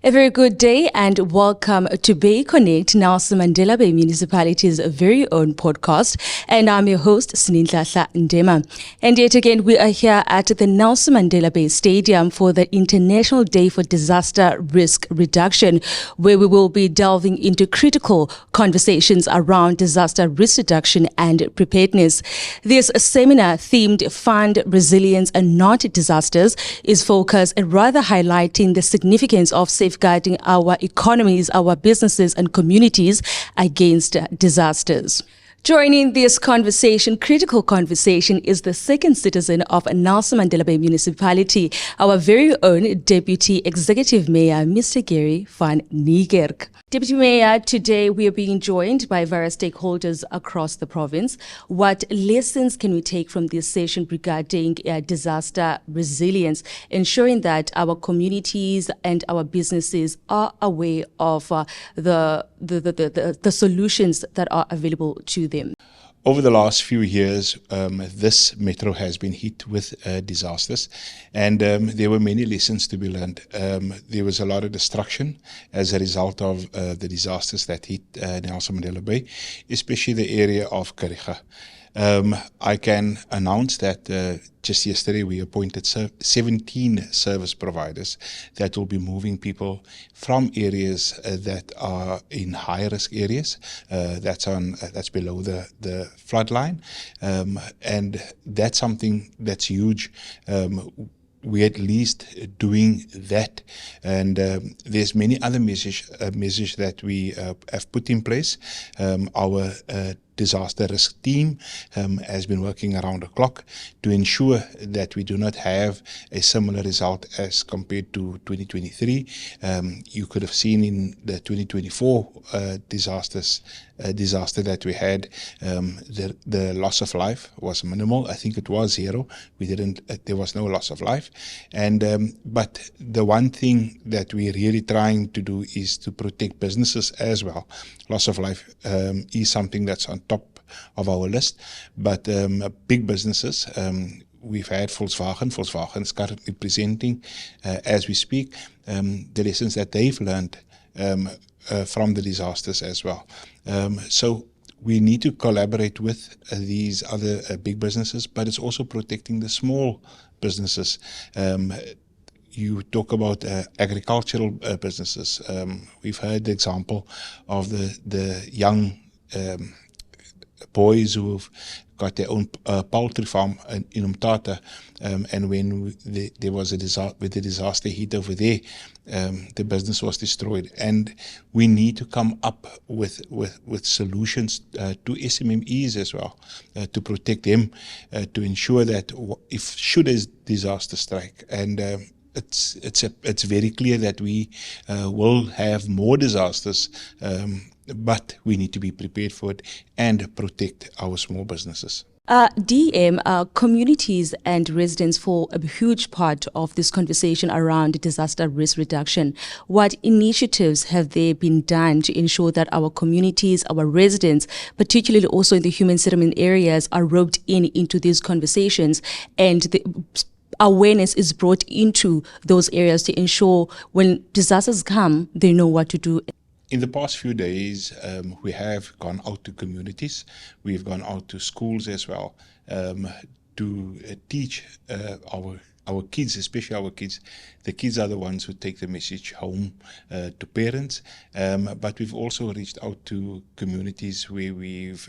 A very good day and welcome to Bay Connect, Nelson Mandela Bay Municipality's very own podcast. And I'm your host, Sinentlahla Ndema. And yet again, we are here at the Nelson Mandela Bay Stadium for the International Day for Disaster Risk Reduction, where we will be delving into critical conversations around disaster risk reduction and preparedness. This seminar themed Fund Resilience and Not Disasters is focused at rather highlighting the significance of safeguarding our economies, our businesses and communities against disasters. Joining this conversation, critical conversation, is the second citizen of Nelson Mandela Bay Municipality, our very own Deputy Executive Mayor, Mr. Gary van Niekerk. Deputy Mayor, today we are being joined by various stakeholders across the province. What lessons can we take from this session regarding disaster resilience, ensuring that our communities and our businesses are aware of the solutions that are available to them? Over the last few years, this metro has been hit with disasters, and there were many lessons to be learned. There was a lot of destruction as a result of the disasters that hit Nelson Mandela Bay, especially the area of Cllr. I can announce that just yesterday we appointed 17 service providers that will be moving people from areas that are in high risk areas. That's below the flood line, and that's something that's huge. We're at least doing that, and there's many other measures that we have put in place. Our disaster risk team has been working around the clock to ensure that we do not have a similar result as compared to 2023. You could have seen in the 2024 disaster that we had, the loss of life was minimal. I think it was zero. There was no loss of life. And but the one thing that we're really trying to do is to protect businesses as well. Loss of life is something that's on top of our list, but big businesses, we've had Volkswagen. Volkswagen is currently presenting as we speak the lessons that they've learned from the disasters as well. So we need to collaborate with these other big businesses, but it's also protecting the small businesses. You talk about agricultural businesses. We've heard the example of the young boys who've got their own poultry farm in Umtata, and when there was a disaster hit over there, the business was destroyed. And we need to come up with solutions to SMMEs as well, to protect them, to ensure that if should a disaster strike, and it's very clear that we will have more disasters, but we need to be prepared for it and protect our small businesses. DM, communities and residents form a huge part of this conversation around disaster risk reduction. What initiatives have there been done to ensure that our communities, our residents, particularly also in the human settlement areas, are roped into these conversations and the awareness is brought into those areas to ensure when disasters come, they know what to do? In the past few days, we have gone out to communities. We've gone out to schools as well to teach our kids, especially our kids. The kids are the ones who take the message home to parents. But we've also reached out to communities where we've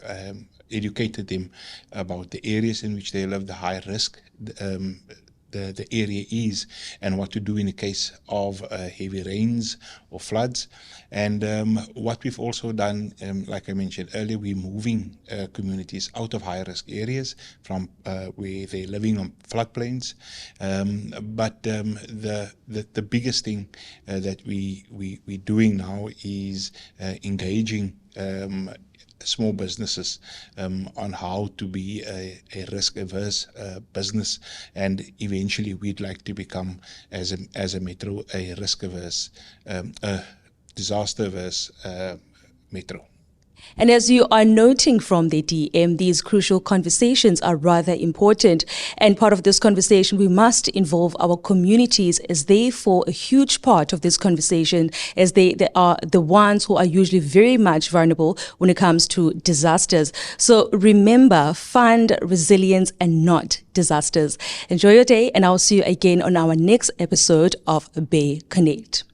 educated them about the areas in which they live, the high risk the area is, and what to do in the case of heavy rains or floods. And what we've also done, like I mentioned earlier, we're moving communities out of high-risk areas from where they're living on floodplains. But the biggest thing that we're doing now is engaging small businesses on how to be a risk-averse business, and eventually we'd like to become, as a metro, a risk-averse, disaster-averse metro. And as you are noting from the DM, these crucial conversations are rather important. And part of this conversation, we must involve our communities, as they form a huge part of this conversation, as they are the ones who are usually very much vulnerable when it comes to disasters. So remember, fund resilience and not disasters. Enjoy your day, and I'll see you again on our next episode of Bay Connect.